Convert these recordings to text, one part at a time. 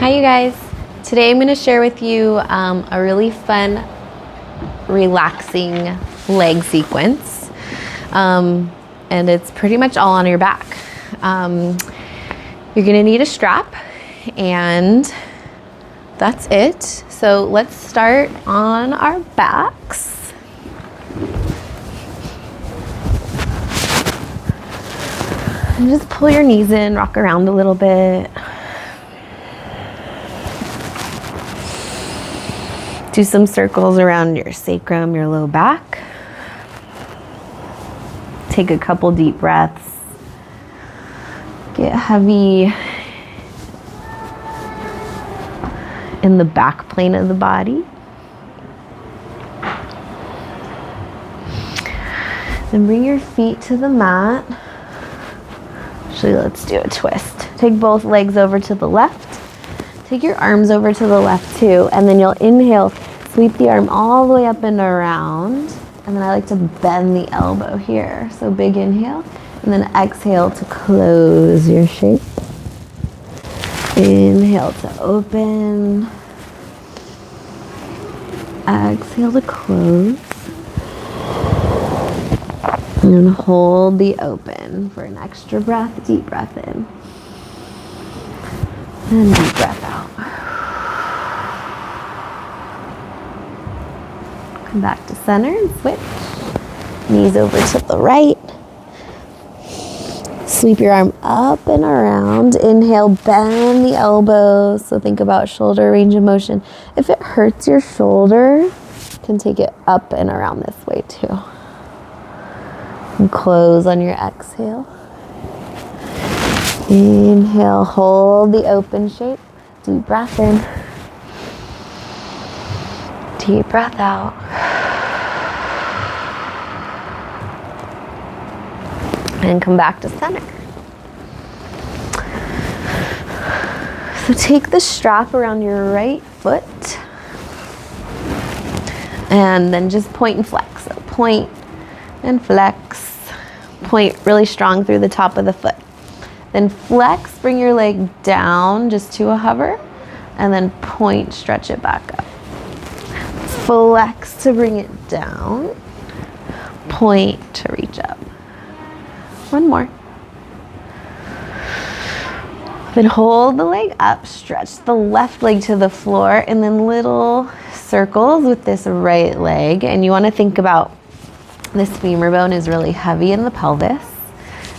Hi you guys. Today I'm going to share with you a really fun, relaxing leg sequence. And it's pretty much all on your back. You're going to need a strap and that's it. So let's start on our backs. And just pull your knees in, rock around a little bit. Do some circles around your sacrum, your low back. Take a couple deep breaths. Get heavy in the back plane of the body. Then bring your feet to the mat. Actually, let's do a twist. Take both legs over to the left. Take your arms over to the left too, and then you'll inhale, sweep the arm all the way up and around, and then I like to bend the elbow here. So big inhale, and then exhale to close your shape. Inhale to open. Exhale to close. And then hold the open for an extra breath, deep breath in. And deep breath out. Come back to center and switch. Knees over to the right. Sweep your arm up and around. Inhale, bend the elbows. So think about shoulder range of motion. If it hurts your shoulder, you can take it up and around this way too. And close on your exhale. Inhale, hold the open shape. Deep breath in. Deep breath out. And come back to center. So take the strap around your right foot. And then just point and flex. So point and flex. Point really strong through the top of the foot. Then flex, bring your leg down just to a hover, and then point, stretch it back up. Flex to bring it down, point to reach up. One more. Then hold the leg up, stretch the left leg to the floor, and then little circles with this right leg. And you want to think about this femur bone is really heavy in the pelvis.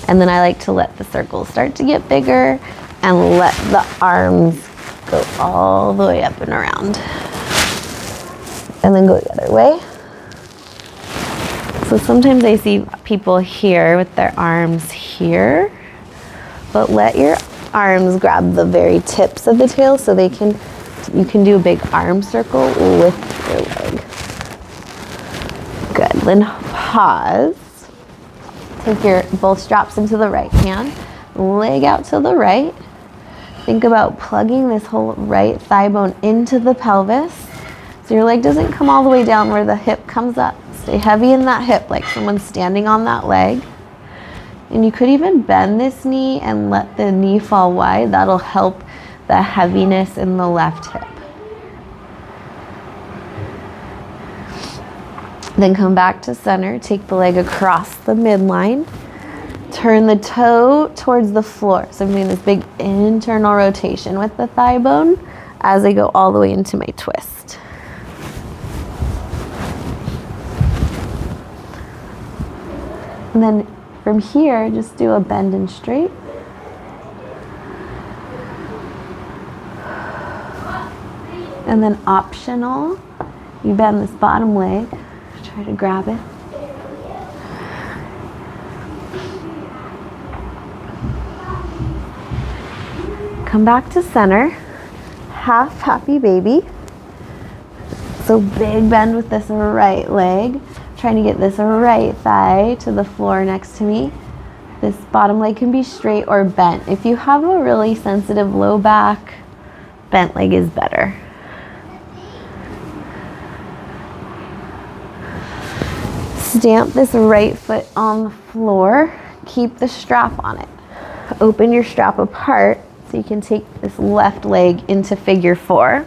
And then I like to let the circles start to get bigger and let the arms go all the way up and around. And then go the other way. So sometimes I see people here with their arms here, but let your arms grab the very tips of the tail so you can do a big arm circle with your leg. Good, then pause. Take your both straps into the right hand, leg out to the right. Think about plugging this whole right thigh bone into the pelvis so your leg doesn't come all the way down where the hip comes up. Stay heavy in that hip like someone's standing on that leg. And you could even bend this knee and let the knee fall wide. That'll help the heaviness in the left hip. Then come back to center, take the leg across the midline, turn the toe towards the floor. So I'm doing this big internal rotation with the thigh bone as I go all the way into my twist. And then from here, just do a bend and straight. And then optional, you bend this bottom leg. Try to grab it. Come back to center. Half happy baby. So big bend with this right leg. Trying to get this right thigh to the floor next to me. This bottom leg can be straight or bent. If you have a really sensitive low back, bent leg is better. Stamp this right foot on the floor. Keep the strap on it. Open your strap apart So you can take this left leg into figure 4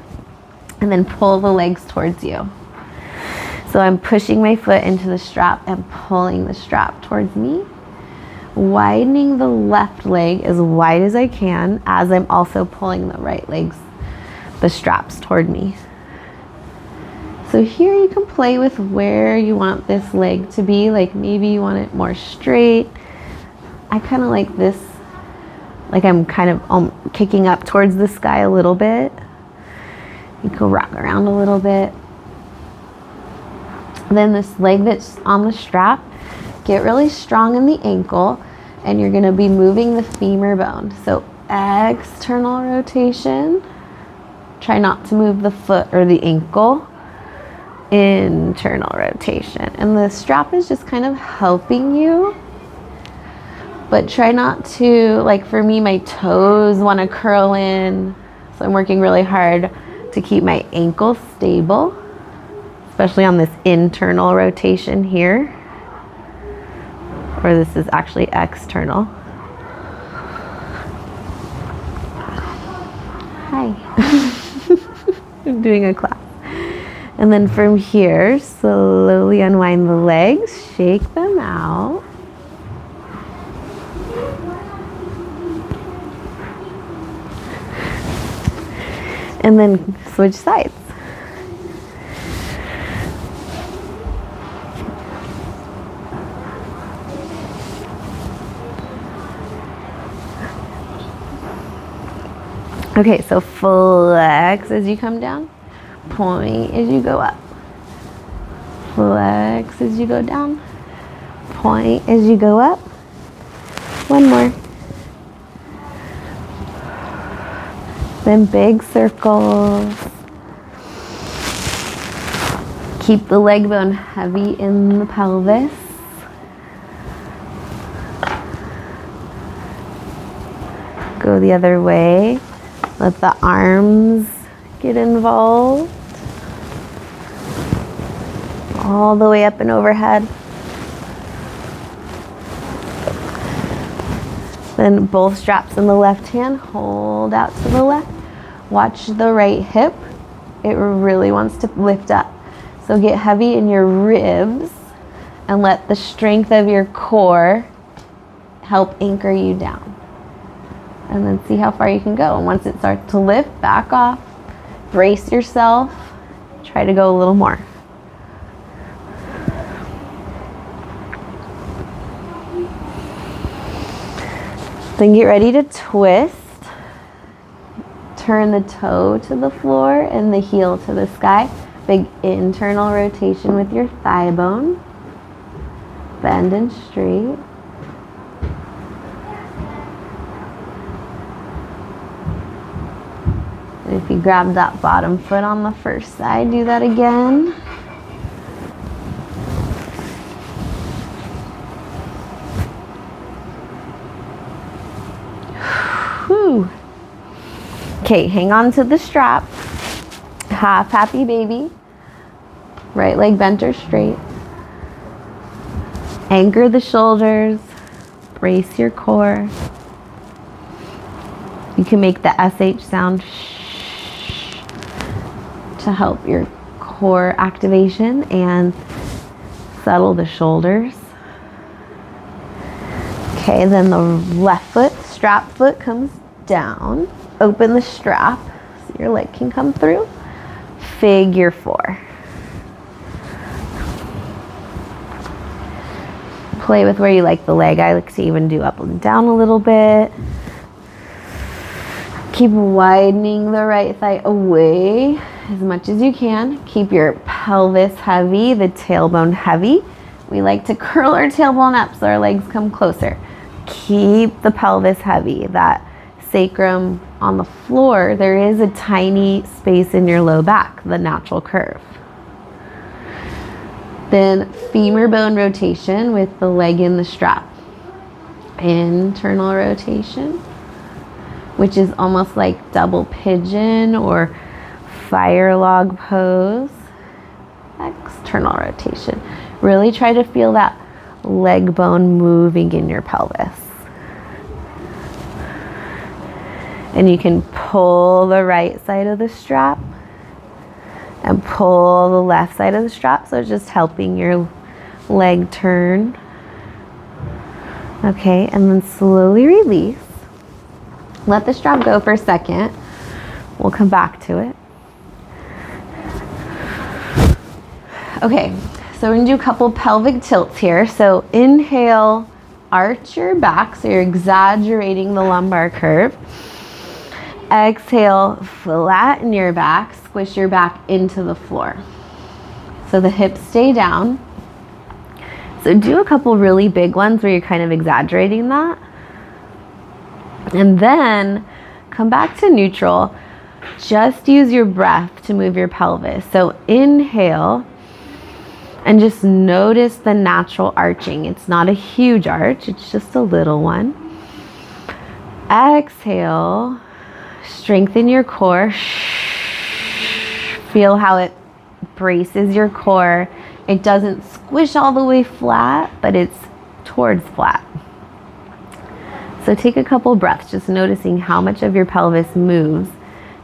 and then pull the legs towards you. So I'm pushing my foot into the strap and pulling the strap towards me, widening the left leg as wide as I can as I'm also pulling the right legs, the straps toward me. So here you can play with where you want this leg to be. Like maybe you want it more straight. I kind of like this, like I'm kind of kicking up towards the sky a little bit. You can rock around a little bit. Then this leg that's on the strap, get really strong in the ankle, and you're gonna be moving the femur bone. So external rotation. Try not to move the foot or the ankle. Internal rotation. And the strap is just kind of helping you. But try not to, like for me, my toes wanna curl in. So I'm working really hard to keep my ankle stable, especially on this internal rotation here. Or this is actually external. Hi. I'm doing a class. And then from here, slowly unwind the legs, shake them out. And then switch sides. Okay, so flex as you come down, point as you go up. Flex as you go down, point as you go up. One more. Then big circles. Keep the leg bone heavy in the pelvis. Go the other way. Let the arms get involved. All the way up and overhead. Then both straps in the left hand, hold out to the left. Watch the right hip. It really wants to lift up. So get heavy in your ribs and let the strength of your core help anchor you down. And then see how far you can go. And once it starts to lift, back off, brace yourself, try to go a little more. Then get ready to twist. Turn the toe to the floor and the heel to the sky. Big internal rotation with your thigh bone. Bend and straight. And if you grab that bottom foot on the first side, do that again. Whew. Okay, hang on to the strap. Half happy baby. Right leg bent or straight. Anchor the shoulders. Brace your core. You can make the SH sound to help your core activation and settle the shoulders. Okay, then the left foot, strap foot comes down. Open the strap so your leg can come through. Figure 4. Play with where you like the leg. I like to even do up and down a little bit. Keep widening the right thigh away as much as you can. Keep your pelvis heavy, the tailbone heavy. We like to curl our tailbone up so our legs come closer. Keep the pelvis heavy. That sacrum on the floor, there is a tiny space in your low back, the natural curve. Then femur bone rotation with the leg in the strap. Internal rotation, which is almost like double pigeon or fire log pose. External rotation. Really try to feel that leg bone moving in your pelvis. And you can pull the right side of the strap and pull the left side of the strap. So it's just helping your leg turn. Okay, and then slowly release. Let the strap go for a second. We'll come back to it. Okay, so we're gonna do a couple pelvic tilts here. So inhale, arch your back, so you're exaggerating the lumbar curve. Exhale, flatten your back, squish your back into the floor. So the hips stay down. So do a couple really big ones where you're kind of exaggerating that. And then come back to neutral. Just use your breath to move your pelvis. So inhale and just notice the natural arching. It's not a huge arch, it's just a little one. Exhale, strengthen your core. Feel how it braces your core. It doesn't squish all the way flat, but it's towards flat. So take a couple breaths, just noticing how much of your pelvis moves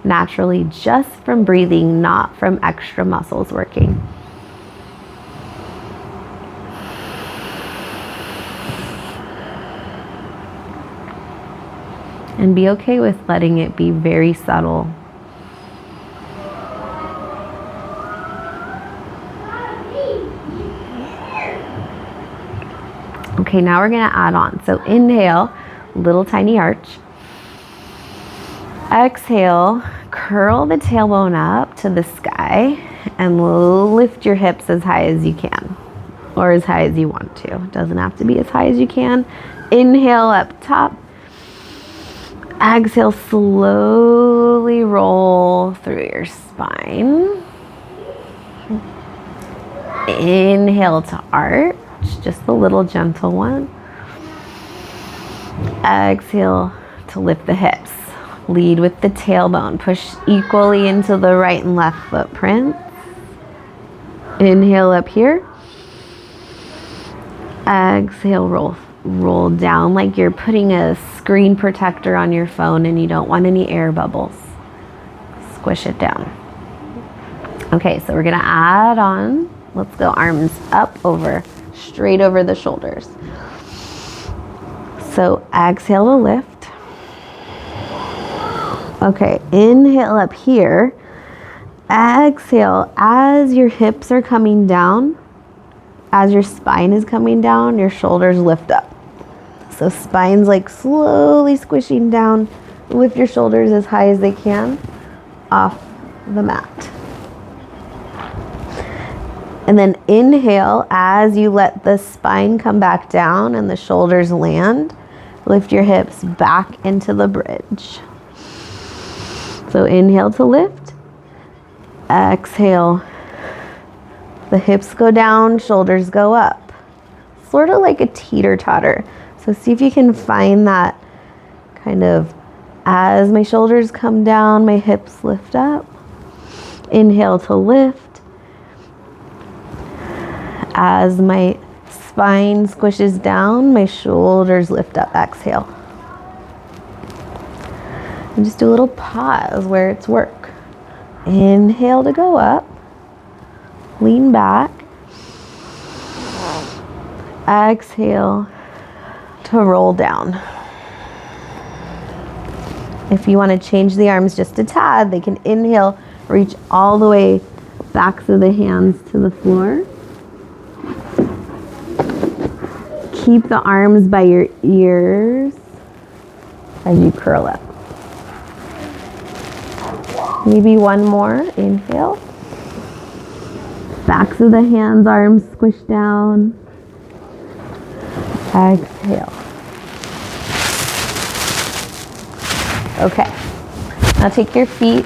naturally just from breathing, not from extra muscles working. And be okay with letting it be very subtle. Okay, now we're gonna add on. So inhale, little tiny arch. Exhale, curl the tailbone up to the sky and lift your hips as high as you can, or as high as you want to. It doesn't have to be as high as you can. Inhale up top. Exhale, slowly roll through your spine. Inhale to arch, just a little gentle one. Exhale to lift the hips. Lead with the tailbone. Push equally into the right and left footprints. Inhale up here. Exhale, roll down like you're putting a screen protector on your phone and you don't want any air bubbles. Squish it down. Okay, so we're gonna add on. Let's go arms up, over, straight over the shoulders. So exhale to lift. Okay, inhale up here. Exhale as your hips are coming down. As your spine is coming down, your shoulders lift up. So spine's like slowly squishing down. Lift your shoulders as high as they can off the mat. And then inhale as you let the spine come back down and the shoulders land. Lift your hips back into the bridge. So inhale to lift. Exhale. The hips go down, shoulders go up. Sort of like a teeter-totter. So see if you can find that kind of, as my shoulders come down, my hips lift up. Inhale to lift. As my spine squishes down, my shoulders lift up. Exhale. And just do a little pause where it's work. Inhale to go up. Lean back. Exhale to roll down. If you want to change the arms just a tad, they can inhale, reach all the way backs of the hands to the floor. Keep the arms by your ears as you curl up. Maybe one more. Inhale. Backs of the hands, arms squish down. Exhale. Okay. Now take your feet,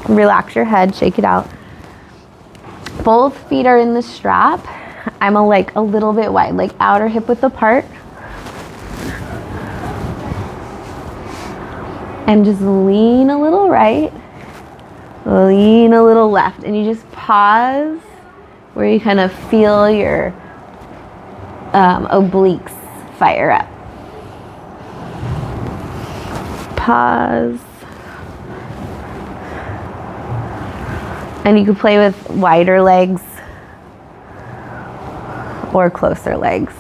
relax your head, shake it out. Both feet are in the strap. I'm a little bit wide, like outer hip width apart. And just lean a little right, lean a little left, and you just pause where you kind of feel your obliques fire up. Pause. And you can play with wider legs or closer legs.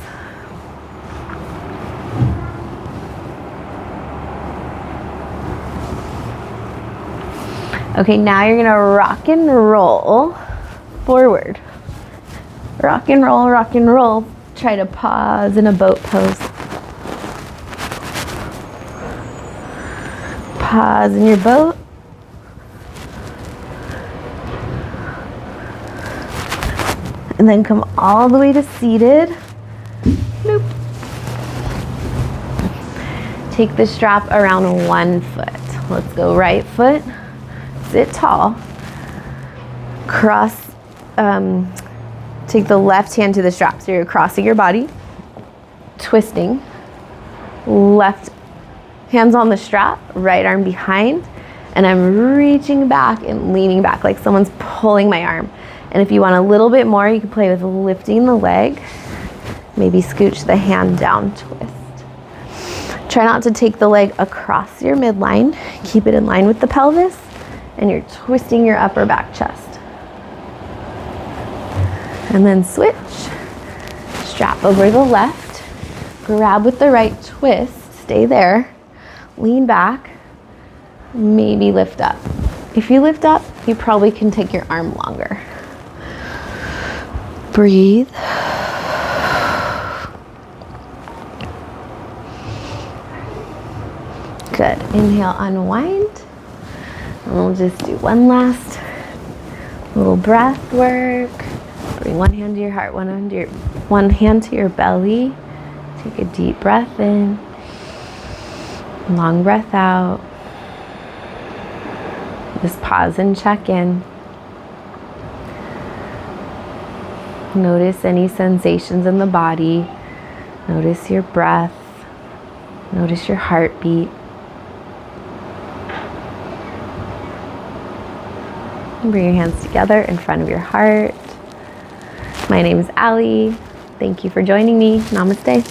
Okay, now you're gonna rock and roll forward. Rock and roll, rock and roll. Try to pause in a boat pose. Pause in your boat. And then come all the way to seated. Nope. Take the strap around 1 foot. Let's go right foot. Sit tall. Cross, take the left hand to the strap. So you're crossing your body, twisting. Left hand's on the strap, right arm behind. And I'm reaching back and leaning back like someone's pulling my arm. And if you want a little bit more, you can play with lifting the leg. Maybe scooch the hand down, twist. Try not to take the leg across your midline. Keep it in line with the pelvis. And you're twisting your upper back chest. And then switch. Strap over the left. Grab with the right, twist. Stay there. Lean back. Maybe lift up. If you lift up, you probably can take your arm longer. Breathe. Good. Inhale, unwind. And we'll just do one last little breath work. Bring one hand to your heart, one hand to your belly. Take a deep breath in. Long breath out. Just pause and check in. Notice any sensations in the body. Notice your breath. Notice your heartbeat. And bring your hands together in front of your heart. My name is Allie. Thank you for joining me. Namaste.